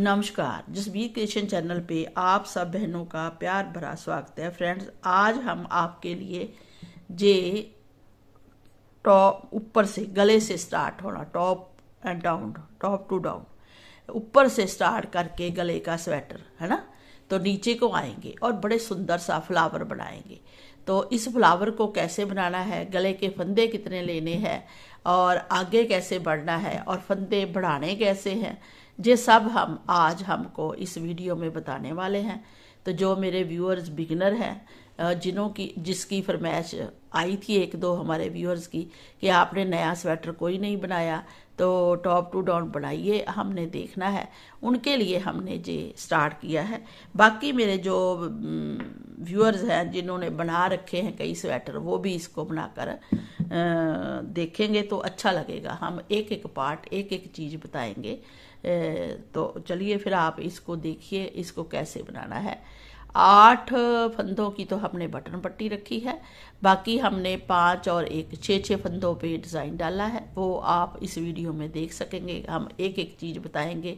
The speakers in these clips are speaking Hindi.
नमस्कार, जसबीर क्रिएशन चैनल पे आप सब बहनों का प्यार भरा स्वागत है। फ्रेंड्स, आज हम आपके लिए जे टॉप ऊपर से गले से स्टार्ट होना, top and down, top to down, ऊपर से स्टार्ट करके गले का स्वेटर है ना, तो नीचे को आएंगे और बड़े सुंदर सा फ्लावर बनाएंगे। तो इस फ्लावर को कैसे बनाना है, गले के फंदे कितने लेने हैं और आगे कैसे बढ़ना है और फंदे बढ़ाने कैसे हैं, ये सब हम आज हमको इस वीडियो में बताने वाले हैं। तो जो मेरे व्यूअर्स बिगिनर हैं, जिसकी फरमाइश आई थी एक दो हमारे व्यूअर्स की कि आपने नया स्वेटर कोई नहीं बनाया तो टॉप टू डाउन बनाइए, हमने देखना है, उनके लिए हमने ये स्टार्ट किया है। बाकी मेरे जो व्यूअर्स हैं जिन्होंने बना रखे हैं कई स्वेटर, वो भी इसको बनाकर देखेंगे तो अच्छा लगेगा। हम एक एक पार्ट, एक एक चीज़ बताएंगे। तो चलिए फिर आप इसको देखिए, इसको कैसे बनाना है। 8 फंदों की तो हमने बटन पट्टी रखी है, बाकी हमने 5 और 1 6 फंदों पे डिज़ाइन डाला है, वो आप इस वीडियो में देख सकेंगे। हम एक एक चीज़ बताएंगे,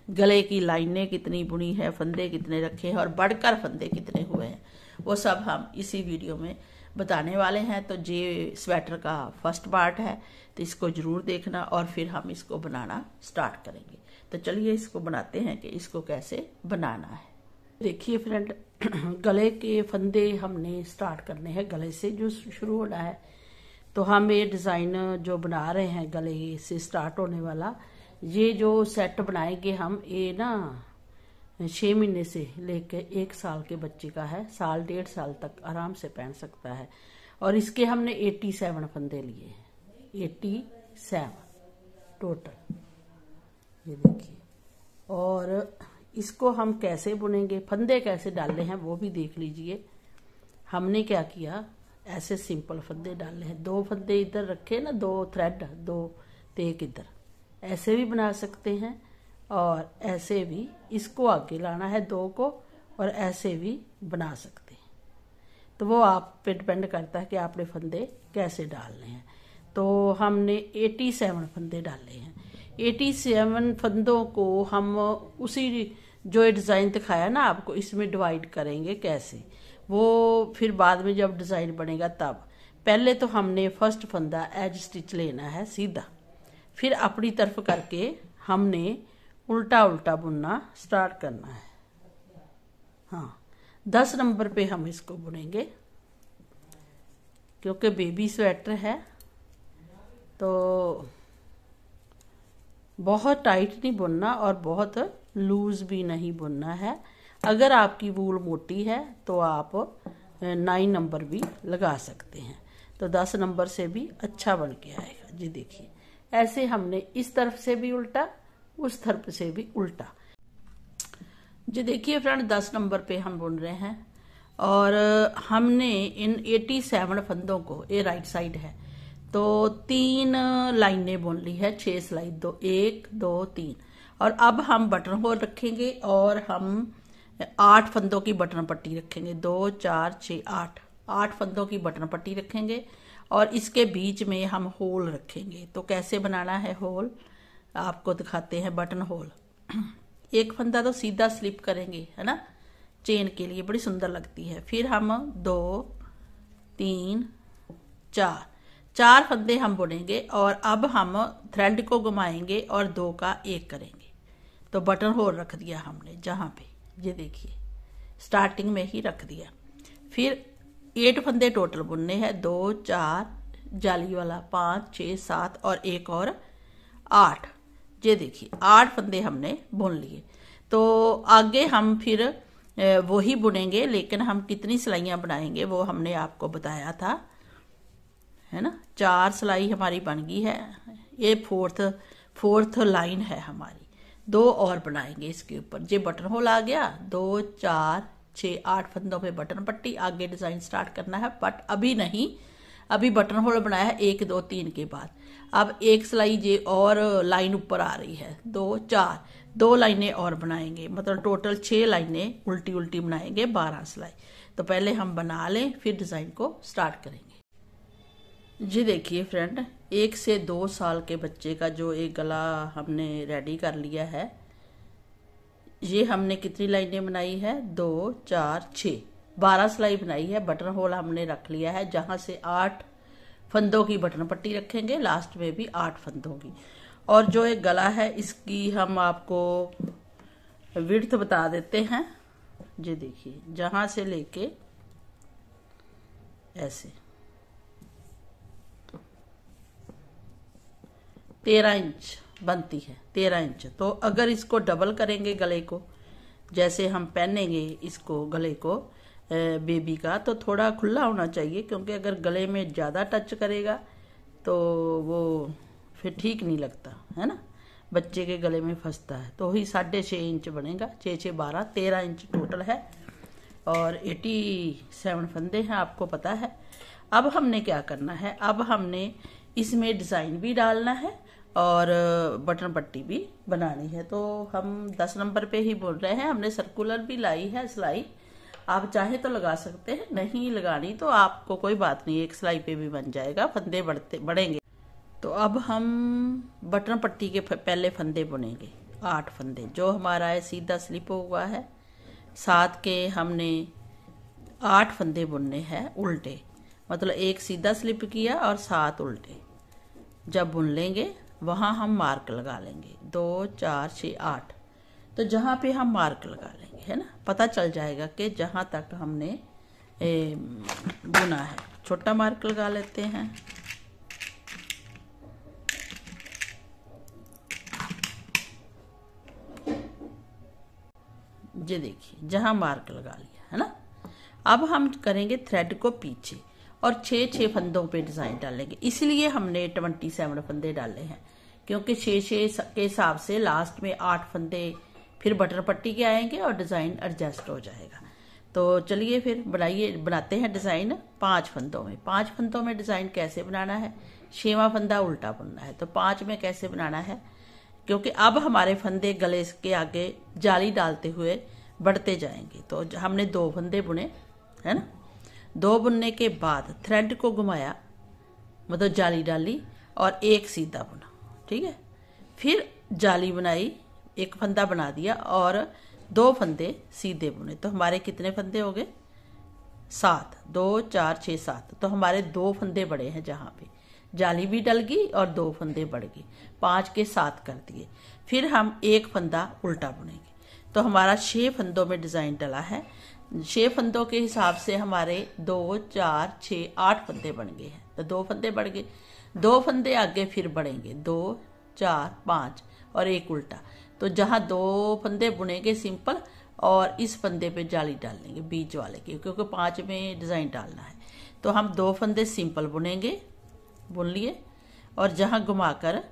गले की लाइनें कितनी बुनी है, फंदे कितने रखे हैं और बढ़कर फंदे कितने हुए हैं, वो सब हम इसी वीडियो में बताने वाले हैं। तो ये स्वेटर का फर्स्ट पार्ट है, तो इसको ज़रूर देखना और फिर हम इसको बनाना स्टार्ट करेंगे। तो चलिए इसको बनाते हैं कि इसको कैसे बनाना है। देखिए फ्रेंड, गले के फंदे हमने स्टार्ट करने हैं, गले से जो शुरू होना है। तो हम ये डिज़ाइन जो बना रहे हैं गले से स्टार्ट होने वाला, ये जो सेट बनाएंगे हम, ये ना 6 महीने से लेकर 1 साल के बच्चे का है, साल 1.5 साल तक आराम से पहन सकता है। और इसके हमने 87 फंदे लिए हैं, 87 टोटल, ये देखिए। और इसको हम कैसे बुनेंगे, फंदे कैसे डालने हैं वो भी देख लीजिए। हमने क्या किया, ऐसे सिंपल फंदे डाले हैं, 2 फंदे इधर रखे ना, 2 थ्रेड, 2 एक इधर, ऐसे भी बना सकते हैं और ऐसे भी इसको आगे लाना है 2 को, और ऐसे भी बना सकते हैं। तो वो आप पे डिपेंड करता है कि आपने फंदे कैसे डालने हैं। तो हमने 87 फंदे डाले हैं। 87 फंदों को हम उसी जो डिज़ाइन दिखाया ना आपको, इसमें डिवाइड करेंगे कैसे, वो फिर बाद में जब डिज़ाइन बनेगा तब। पहले तो हमने फर्स्ट फंदा एज स्टिच लेना है सीधा, फिर अपनी तरफ करके हमने उल्टा उल्टा बुनना स्टार्ट करना है। हाँ, 10 नंबर पे हम इसको बुनेंगे, क्योंकि बेबी स्वेटर है तो बहुत टाइट नहीं बुनना और बहुत लूज भी नहीं बुनना है। अगर आपकी वूल मोटी है तो आप 9 नंबर भी लगा सकते हैं, तो 10 नंबर से भी अच्छा बन के आएगा। जी देखिए, ऐसे हमने इस तरफ से भी उल्टा, उस तरफ से भी उल्टा। जी देखिए फ्रेंड, 10 नंबर पे हम बुन रहे हैं और हमने इन 87 फंदों को, ये राइट साइड है, तो 3 लाइनें बुन ली है, 6 सिलाई, 2 1 2 3। और अब हम बटन होल रखेंगे और हम 8 फंदों की बटन पट्टी रखेंगे, 2 4 6 8 फंदों की बटन पट्टी रखेंगे और इसके बीच में हम होल रखेंगे। तो कैसे बनाना है होल, आपको दिखाते हैं। बटन होल, एक फंदा तो सीधा स्लिप करेंगे, है ना, चेन के लिए बड़ी सुंदर लगती है। फिर हम 2 3 4 फंदे हम बुनेंगे और अब हम थ्रेड को घुमाएंगे और 2 का 1 करेंगे। तो बटन होल रख दिया हमने जहाँ पे, ये देखिए स्टार्टिंग में ही रख दिया। फिर 8 फंदे टोटल बुनने हैं, 2 4 जाली वाला, 5 6 7 और 1 और 8। ये देखिए 8 फंदे हमने बुन लिए। तो आगे हम फिर वही बुनेंगे, लेकिन हम कितनी सिलाइयाँ बनाएंगे वो हमने आपको बताया था, है ना। 4 सिलाई हमारी बन गई है, ये फोर्थ लाइन है हमारी। 2 और बनाएंगे इसके ऊपर। ये बटन होल आ गया, 2 4 6 8 फंदों पे बटन पट्टी, आगे डिज़ाइन स्टार्ट करना है, बट अभी नहीं, अभी बटन होल बनाया है 1 2 3 के बाद। अब 1 सिलाई ये और लाइन ऊपर आ रही है, 2 4, 2 लाइनें और बनाएंगे, मतलब टोटल 6 लाइनें उल्टी उल्टी बनाएंगे, 12 सिलाई। तो पहले हम बना लें, फिर डिज़ाइन को स्टार्ट करेंगे। जी देखिए फ्रेंड, 1 से 2 साल के बच्चे का जो एक गला हमने रेडी कर लिया है, ये हमने कितनी लाइनें बनाई है, 2 4 6, 12 सिलाई बनाई है। बटन होल हमने रख लिया है, जहां से 8 फंदों की बटन पट्टी रखेंगे, लास्ट में भी 8 फंदों की। और जो एक गला है इसकी हम आपको विड्थ बता देते हैं। ये देखिए, जहां से लेके ऐसे 13 इंच बनती है, 13 इंच। तो अगर इसको डबल करेंगे गले को, जैसे हम पहनेंगे इसको गले को बेबी का, तो थोड़ा खुला होना चाहिए, क्योंकि अगर गले में ज़्यादा टच करेगा तो वो फिर ठीक नहीं लगता है ना, बच्चे के गले में फंसता है। तो ही 6.5 इंच बनेगा, 6 6 12 13 इंच टोटल है और 87 फंदे हैं, आपको पता है। अब हमने क्या करना है, अब हमने इसमें डिज़ाइन भी डालना है और बटन पट्टी भी बनानी है। तो हम 10 नंबर पे ही बोल रहे हैं। हमने सर्कुलर भी लाई है सिलाई, आप चाहे तो लगा सकते हैं, नहीं लगानी तो आपको कोई बात नहीं, एक सिलाई पे भी बन जाएगा, फंदे बढ़ेंगे। तो अब हम बटन पट्टी के पहले फंदे बुनेंगे, 8 फंदे जो हमारा है सीधा स्लिप हुआ है। साथ के हमने 8 फंदे बुनने हैं उल्टे, मतलब एक सीधा स्लिप किया और 7 उल्टे। जब बुन लेंगे वहां हम मार्क लगा लेंगे, 2 4 6 8। तो जहां पे हम मार्क लगा लेंगे, है ना, पता चल जाएगा कि जहां तक हमने बुना है। छोटा मार्क लगा लेते हैं, ये देखिए जहां मार्क लगा लिया है ना। अब हम करेंगे थ्रेड को पीछे और 6 6 फंदों पे डिजाइन डालेंगे। इसलिए हमने 27 फंदे डाले हैं, क्योंकि 6 6 के हिसाब से लास्ट में 8 फंदे फिर बटन पट्टी के आएंगे और डिजाइन एडजस्ट हो जाएगा। तो चलिए फिर बनाते हैं डिजाइन 5 फंदों में। 5 फंदों में डिजाइन कैसे बनाना है, 6वां फंदा उल्टा बुनना है। तो 5 में कैसे बनाना है, क्योंकि अब हमारे फंदे गले के आगे जाली डालते हुए बढ़ते जाएंगे। तो हमने 2 फंदे बुने, है ना। 2 बुनने के बाद थ्रेड को घुमाया, मतलब जाली डाली और एक सीधा बुना, ठीक है। फिर जाली बनाई, एक फंदा बना दिया और 2 फंदे सीधे बुने। तो हमारे कितने फंदे हो गए, 7, 2 4 6 7। तो हमारे 2 फंदे बड़े हैं, जहां पे जाली भी डल गई और 2 फंदे बढ़ गए, 5 के 7 कर दिए। फिर हम एक फंदा उल्टा बुनेंगे। तो हमारा 6 फंदों में डिजाइन डला है। 6 फंदों के हिसाब से हमारे 2 4 6 8 फंदे बन गए हैं। तो 2 फंदे बढ़ गए, 2 फंदे आगे फिर बढ़ेंगे, 2 4 5 और एक उल्टा। तो जहां 2 फंदे बुनेंगे सिंपल और इस फंदे पे जाली डाल लेंगे बीच वाले की, क्योंकि 5 में डिजाइन डालना है। तो हम 2 फंदे सिंपल बुनेंगे, बुन लिए, और जहां घुमाकर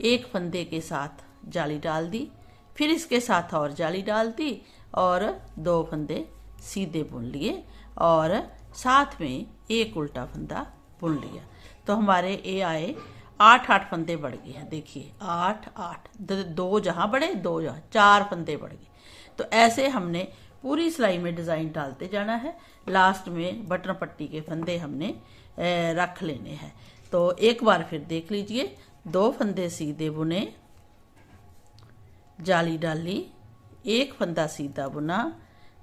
एक फंदे के साथ जाली डाल दी, फिर इसके साथ और जाली डाल दी और 2 फंदे सीधे बुन लिए और साथ में एक उल्टा फंदा बुन लिया। तो हमारे ये आए 8 फंदे बढ़ गए हैं। देखिए 8 8, 2 जहां बढ़े 2 जहां, 4 फंदे बढ़ गए। तो ऐसे हमने पूरी सिलाई में डिजाइन डालते जाना है। लास्ट में बटन पट्टी के फंदे हमने रख लेने हैं। तो एक बार फिर देख लीजिए, 2 फंदे सीधे बुने, जाली डाली, एक फंदा सीधा बुना,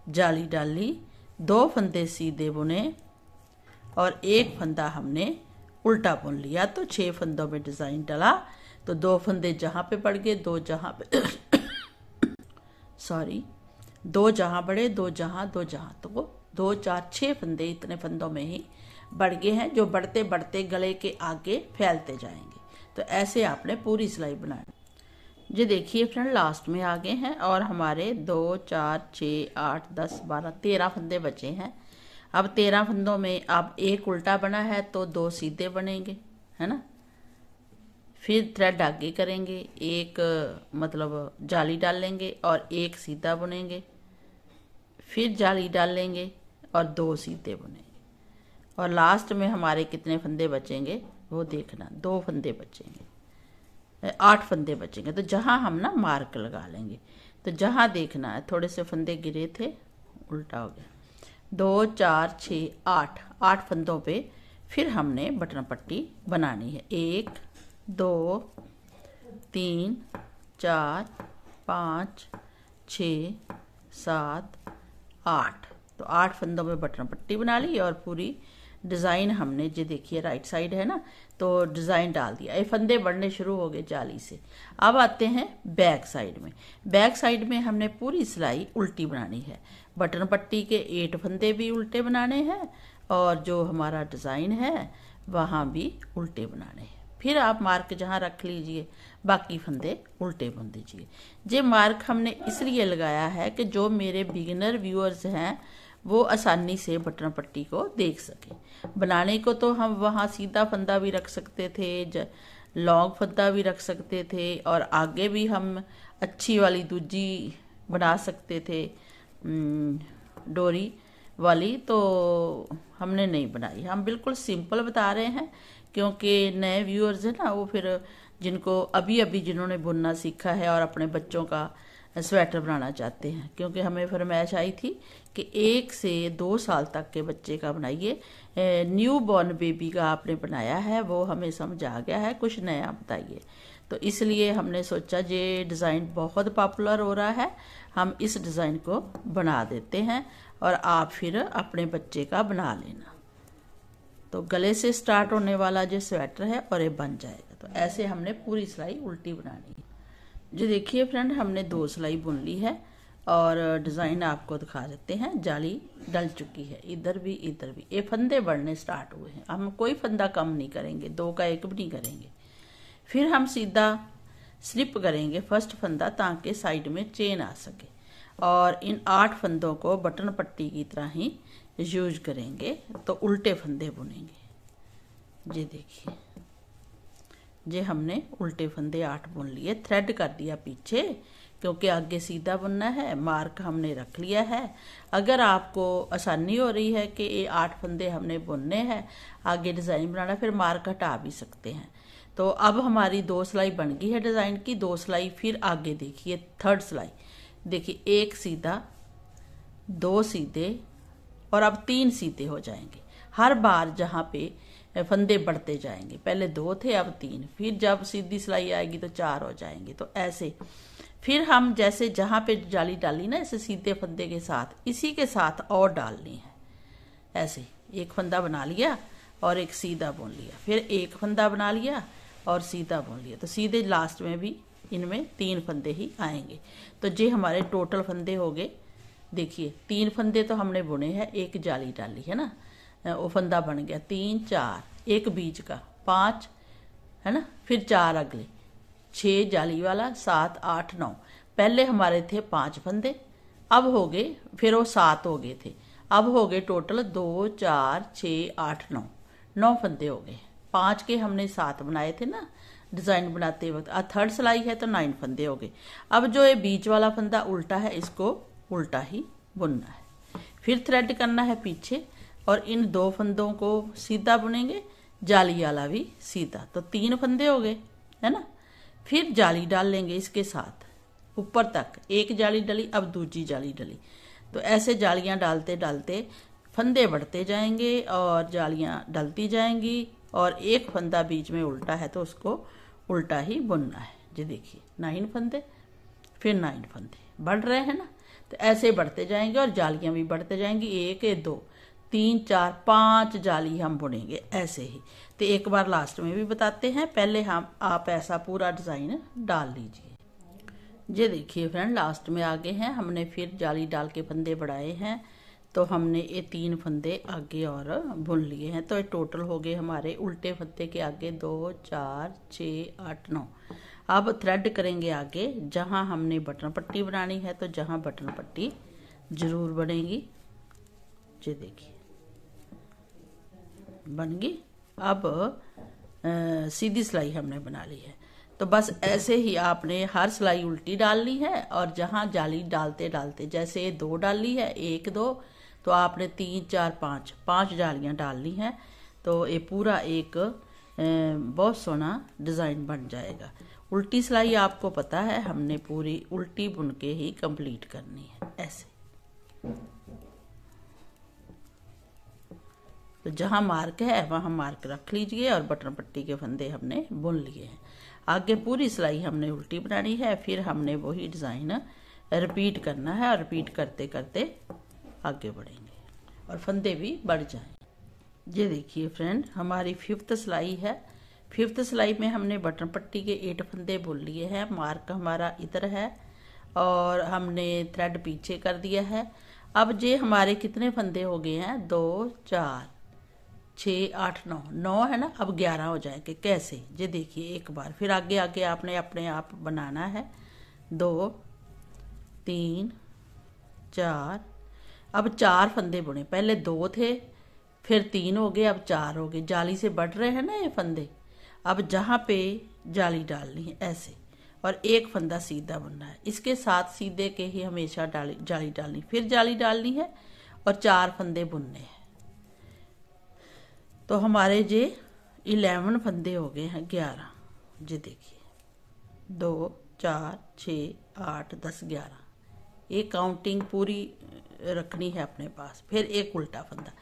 जाली डाली, 2 फंदे सीधे बुने और एक फंदा हमने उल्टा बुन लिया। तो 6 फंदों में डिजाइन डला। तो 2 फंदे जहां पे बढ़ गए, 2 जहां पे सॉरी 2 जहां बढ़े, 2 जहां, 2 जहां। तो 2 4 6 फंदे इतने फंदों में ही बढ़ गए हैं, जो बढ़ते बढ़ते गले के आगे फैलते जाएंगे। तो ऐसे आपने पूरी सिलाई बनानी। ये देखिए फ्रेंड, लास्ट में आ गए हैं और हमारे 2 4 6 8 10 12 13 फंदे बचे हैं। अब 13 फंदों में अब एक उल्टा बना है तो 2 सीधे बनेंगे, है ना। फिर थ्रेड आगे करेंगे, एक मतलब जाली डाल लेंगे और एक सीधा बुनेंगे, फिर जाली डाल लेंगे और 2 सीधे बुनेंगे। और लास्ट में हमारे कितने फंदे बचेंगे वो देखना, 2 फंदे बचेंगे, 8 फंदे बचेंगे। तो जहां हम ना मार्क लगा लेंगे, तो जहां देखना है, थोड़े से फंदे गिरे थे, उल्टा हो गया, 2 4 6 8 फंदों पे फिर हमने बटन पट्टी बनानी है। 1 2 3 4 5 6, 7, 8। तो 8 फंदों में बटन पट्टी बना ली और पूरी डिज़ाइन हमने, जो देखिए राइट साइड है ना, तो डिज़ाइन डाल दिया। ये फंदे बढ़ने शुरू हो गए जाली से। अब आते हैं बैक साइड में। बैक साइड में हमने पूरी सिलाई उल्टी बनानी है। बटन पट्टी के 8 फंदे भी उल्टे बनाने हैं और जो हमारा डिज़ाइन है वहाँ भी उल्टे बनाने हैं। फिर आप मार्क जहाँ रख लीजिए, बाकी फंदे उल्टे बुन दीजिए। ये मार्क हमने इसलिए लगाया है कि जो मेरे बिगिनर व्यूअर्स हैं वो आसानी से बटन पट्टी को देख सके। बनाने को तो हम वहाँ सीधा फंदा भी रख सकते थे, लॉन्ग फंदा भी रख सकते थे और आगे भी हम अच्छी वाली दूजी बना सकते थे डोरी वाली, तो हमने नहीं बनाई। हम बिल्कुल सिंपल बता रहे हैं क्योंकि नए व्यूअर्स हैं ना, वो फिर जिनको अभी अभी जिन्होंने बुनना सीखा है और अपने बच्चों का स्वेटर बनाना चाहते हैं, क्योंकि हमें फरमाइश आई थी कि 1 से 2 साल तक के बच्चे का बनाइए। न्यू बॉर्न बेबी का आपने बनाया है, वो हमें समझ आ गया है, कुछ नया बताइए। तो इसलिए हमने सोचा ये डिज़ाइन बहुत पॉपुलर हो रहा है, हम इस डिज़ाइन को बना देते हैं और आप फिर अपने बच्चे का बना लेना। तो गले से स्टार्ट होने वाला जो स्वेटर है और ये बन जाएगा। तो ऐसे हमने पूरी सिलाई उल्टी बनानी है। जो देखिए फ्रेंड, हमने 2 सिलाई बुन ली है और डिज़ाइन आपको दिखा देते हैं। जाली डल चुकी है, इधर भी इधर भी। ये फंदे बढ़ने स्टार्ट हुए हैं। हम कोई फंदा कम नहीं करेंगे, 2 का 1 भी नहीं करेंगे। फिर हम सीधा स्लिप करेंगे फर्स्ट फंदा ताकि साइड में चेन आ सके और इन 8 फंदों को बटन पट्टी की तरह ही यूज करेंगे। तो उल्टे फंदे बुनेंगे। ये देखिए, ये हमने उल्टे फंदे 8 बुन लिए। थ्रेड कर दिया पीछे क्योंकि आगे सीधा बुनना है। मार्क हमने रख लिया है। अगर आपको आसानी हो रही है कि ये 8 फंदे हमने बुनने हैं, आगे डिज़ाइन बनाना, फिर मार्क हटा भी सकते हैं। तो अब हमारी 2 सिलाई बन गई है डिज़ाइन की। 2 सिलाई फिर आगे देखिए, 3rd सिलाई देखिए, 1 सीधा, 2 सीधे और अब 3 सीधे हो जाएंगे। हर बार जहाँ पे फंदे बढ़ते जाएंगे, पहले 2 थे अब 3, फिर जब सीधी सिलाई आएगी तो 4 हो जाएंगे। तो ऐसे फिर हम जैसे जहाँ पे जाली डाली ना, ऐसे सीधे फंदे के साथ इसी के साथ और डालनी है। ऐसे 1 फंदा बना लिया और 1 सीधा बुन लिया, फिर 1 फंदा बना लिया और सीधा बुन लिया। तो सीधे लास्ट में भी इनमें 3 फंदे ही आएंगे। तो ये हमारे टोटल फंदे हो गए। देखिए 3 फंदे तो हमने बुने हैं, 1 जाली डाली है ना, वो फंदा बन गया। 3, 4, 1 बीच का, 5 है ना, फिर 4 अगले, 6 जाली वाला, 7, 8, 9। पहले हमारे थे 5 फंदे, अब हो गए, फिर वो 7 हो गए थे, अब हो गए टोटल 2, 4, 6, 8, 9 फंदे हो गए। 5 के हमने 7 बनाए थे ना डिज़ाइन बनाते वक्त। 3rd सिलाई है तो 9 फंदे हो गए। अब जो ये बीच वाला फंदा उल्टा है, इसको उल्टा ही बुनना है। फिर थ्रेड करना है पीछे और इन 2 फंदों को सीधा बुनेंगे, जाली वाला भी सीधा। तो 3 फंदे हो गए है ना। फिर जाली डाल लेंगे इसके साथ ऊपर तक, 1 जाली डली, अब दूसरी जाली डली। तो ऐसे जालियां डालते डालते फंदे बढ़ते जाएंगे और जालियां डलती जाएंगी और 1 फंदा बीच में उल्टा है तो उसको उल्टा ही बुनना है। जी देखिए 9 फंदे, फिर 9 फंदे बढ़ रहे हैं ना। तो ऐसे बढ़ते जाएंगे और जालियां भी बढ़ते जाएंगी। 1, 2, 3, 4, 5 जाली हम बुनेंगे ऐसे ही। तो एक बार लास्ट में भी बताते हैं, पहले हम आप ऐसा पूरा डिज़ाइन डाल लीजिए। ये देखिए फ्रेंड, लास्ट में आगे हैं, हमने फिर जाली डाल के फंदे बढ़ाए हैं। तो हमने ये 3 फंदे आगे और बुन लिए हैं। तो ये टोटल हो गए हमारे उल्टे फंदे के आगे 2, 4, 6, 8, 9। अब थ्रेड करेंगे आगे, जहां हमने बटन पट्टी बनानी है तो जहां बटन पट्टी जरूर बनेगी। ये देखिए बन गई। अब सीधी सिलाई हमने बना ली है। तो बस ऐसे ही आपने हर सिलाई उल्टी डालनी है और जहां जाली डालते डालते, जैसे ये 2 डाली है, 1, 2, तो आपने 3, 4, 5 जालियां डालनी है। तो ये पूरा एक बहुत सोना डिज़ाइन बन जाएगा। उल्टी सिलाई आपको पता है हमने पूरी उल्टी बुन के ही कंप्लीट करनी है ऐसे। तो जहां मार्क है वहां मार्क रख लीजिए और बटन पट्टी के फंदे हमने बुन लिए हैं। आगे पूरी सिलाई हमने उल्टी बनानी है, फिर हमने वही डिज़ाइन रिपीट करना है और रिपीट करते करते आगे बढ़ेंगे और फंदे भी बढ़ जाएं। ये देखिए फ्रेंड, हमारी 5th सिलाई है। 5th सिलाई में हमने बटन पट्टी के 8 फंदे बुन लिए हैं। मार्क हमारा इधर है और हमने थ्रेड पीछे कर दिया है। अब ये हमारे कितने फंदे हो गए हैं? 2 4 6 8 9 9 है ना। अब 11 हो जाएंगे। कैसे? ये देखिए एक बार फिर आगे आगे आपने अपने आप बनाना है। 2 3 4, अब 4 फंदे बुने। पहले 2 थे, फिर 3 हो गए, अब 4 हो गए। जाली से बढ़ रहे हैं ना ये फंदे। अब जहाँ पे जाली डालनी है ऐसे, और एक फंदा सीधा बुनना है। इसके साथ सीधे के ही हमेशा जाली डालनी, फिर जाली डालनी है और 4 फंदे बुनने हैं। तो हमारे जे 11 फंदे हो गए हैं। 11 जी देखिए, 2 4 6 8 10 11, ये काउंटिंग पूरी रखनी है अपने पास। फिर एक उल्टा फंदा,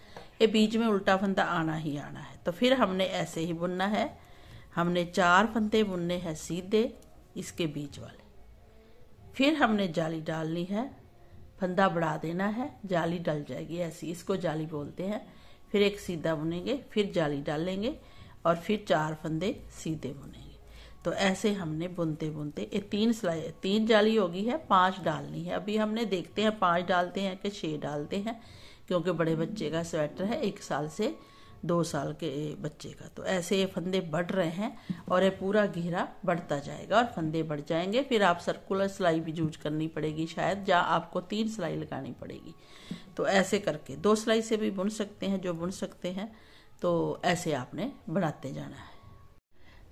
ये बीच में उल्टा फंदा आना ही आना है। तो फिर हमने ऐसे ही बुनना है। हमने 4 फंदे बुनने हैं सीधे इसके बीच वाले, फिर हमने जाली डालनी है, फंदा बढ़ा देना है, जाली डल जाएगी ऐसी, इसको जाली बोलते हैं। फिर एक सीधा बुनेंगे, फिर जाली डालेंगे और फिर 4 फंदे सीधे बुनेंगे। तो ऐसे हमने बुनते बुनते ये 3 सिलाई, 3 जाली होगी है, 5 डालनी है। अभी हमने देखते हैं 5 डालते हैं कि 6 डालते हैं, क्योंकि बड़े बच्चे का स्वेटर है, 1 साल से 2 साल के बच्चे का। तो ऐसे ये फंदे बढ़ रहे हैं और ये पूरा घेरा बढ़ता जाएगा और फंदे बढ़ जाएंगे। फिर आप सर्कुलर सिलाई भी यूज करनी पड़ेगी शायद, जहाँ आपको 3 सिलाई लगानी पड़ेगी। तो ऐसे करके 2 सिलाई से भी बुन सकते हैं, जो बुन सकते हैं। तो ऐसे आपने बनाते जाना है।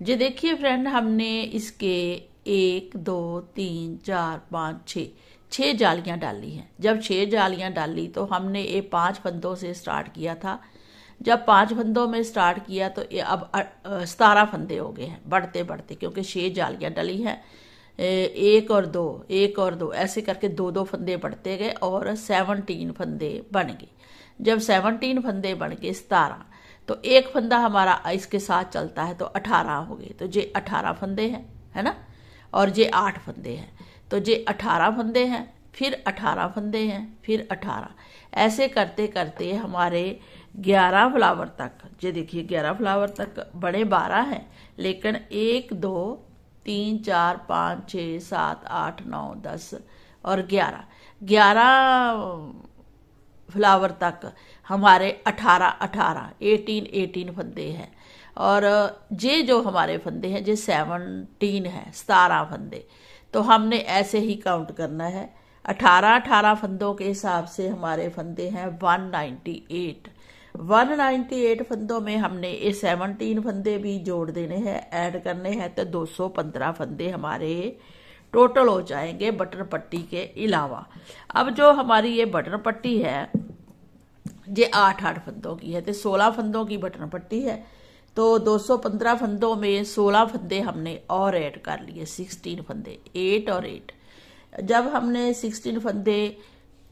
जी देखिए फ्रेंड, हमने इसके 1 2 3 4 5 6 जालियां डाली हैं। जब 6 जालियां डाली तो हमने ये 5 फंदों से स्टार्ट किया था। जब 5 फंदों में स्टार्ट किया तो ये अब 17 फंदे हो गए हैं बढ़ते बढ़ते, क्योंकि 6 जालियां डली हैं। 1 और 2 1 और 2 ऐसे करके 2-2 फंदे बढ़ते गए और 17 फंदे बन गए। जब 17 फंदे बन गए 17, तो एक फंदा हमारा इसके साथ चलता है तो 18 हो गए। तो ये 18 फंदे हैं, है ना। और ये 8 फंदे हैं, तो ये 18 फंदे हैं, फिर 18 फंदे हैं, फिर 18। ऐसे करते करते हमारे 11 फ्लावर तक, ये देखिए 11 फ्लावर तक बड़े 12 हैं, लेकिन 1 2 3 4 5 6 7 8 9 10 और 11 फ्लावर तक हमारे 18 फंदे हैं। और ये जो हमारे फंदे हैं ये 17 है, 17 फंदे। तो हमने ऐसे ही काउंट करना है। 18 फंदों के हिसाब से हमारे फंदे हैं 198 फंदों में हमने ये 17 फंदे भी जोड़ देने हैं, ऐड करने हैं। तो 215 फंदे हमारे टोटल हो जाएंगे बटन पट्टी के अलावा। अब जो हमारी ये बटन पट्टी है ये 8 फंदों की है, तो 16 फंदों की बटन पट्टी है। तो 215 फंदों में 16 फंदे हमने और ऐड कर लिए, 16 फंदे, 8 और 8। जब हमने 16 फंदे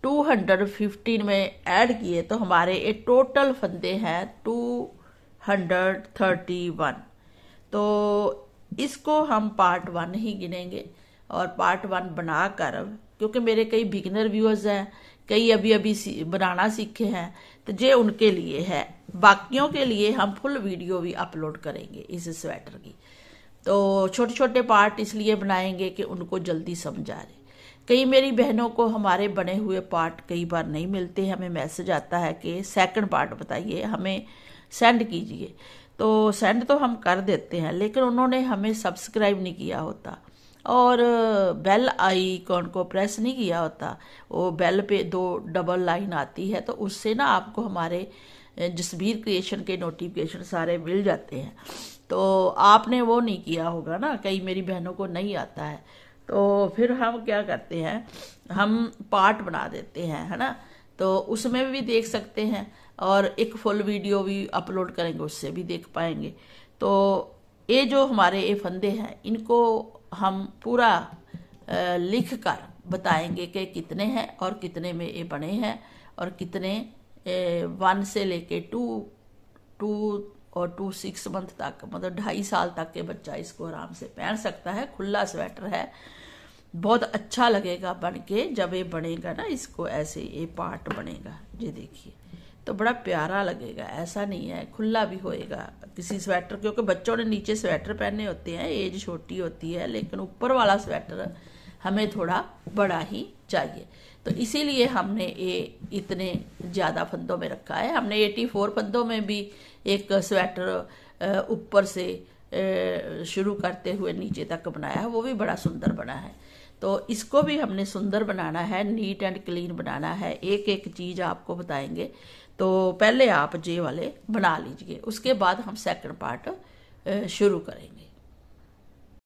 215 में ऐड किए तो हमारे ये टोटल फंदे हैं 231। तो इसको हम पार्ट 1 ही गिनेंगे और पार्ट 1 बनाकर, क्योंकि मेरे कई बिगिनर व्यूअर्स हैं, कई अभी अभी बनाना सीखे हैं, तो ये उनके लिए है। बाकियों के लिए हम फुल वीडियो भी अपलोड करेंगे इस स्वेटर की। तो छोटे छोटे पार्ट इसलिए बनाएंगे कि उनको जल्दी समझ आ जाए। कई मेरी बहनों को हमारे बने हुए पार्ट कई बार नहीं मिलते, हमें मैसेज आता है कि सेकंड पार्ट बताइए, हमें सेंड कीजिए। तो सेंड तो हम कर देते हैं, लेकिन उन्होंने हमें सब्सक्राइब नहीं किया होता और बेल आइकॉन को प्रेस नहीं किया होता। वो बेल पे 2 डबल लाइन आती है, तो उससे ना आपको हमारे जसबीर क्रिएशन के नोटिफिकेशन सारे मिल जाते हैं। तो आपने वो नहीं किया होगा ना, कई मेरी बहनों को नहीं आता है। तो फिर हम क्या करते हैं, हम पार्ट बना देते हैं, है ना। तो उसमें भी देख सकते हैं और एक फुल वीडियो भी अपलोड करेंगे, उससे भी देख पाएंगे। तो ये जो हमारे ये फंदे हैं इनको हम पूरा लिख कर बताएंगे कि कितने हैं और कितने में ये बने हैं और कितने 1 से लेके 2 और 2 6 मंथ तक, मतलब 2.5 साल तक के बच्चा इसको आराम से पहन सकता है। खुला स्वेटर है, बहुत अच्छा लगेगा बन के। जब ये बनेगा ना, इसको ऐसे ये पार्ट बनेगा, ये देखिए, तो बड़ा प्यारा लगेगा। ऐसा नहीं है, खुला भी होएगा किसी स्वेटर, क्योंकि बच्चों ने नीचे स्वेटर पहने होते हैं, एज छोटी होती है, लेकिन ऊपर वाला स्वेटर हमें थोड़ा बड़ा ही चाहिए। तो इसीलिए हमने ये इतने ज़्यादा फंदों में रखा है। हमने 84 फंदों में भी एक स्वेटर ऊपर से शुरू करते हुए नीचे तक बनाया है, वो भी बड़ा सुंदर बना है। तो इसको भी हमने सुंदर बनाना है, नीट एंड क्लीन बनाना है। एक एक चीज़ आपको बताएंगे। तो पहले आप जे वाले बना लीजिए, उसके बाद हम सेकंड पार्ट शुरू करेंगे।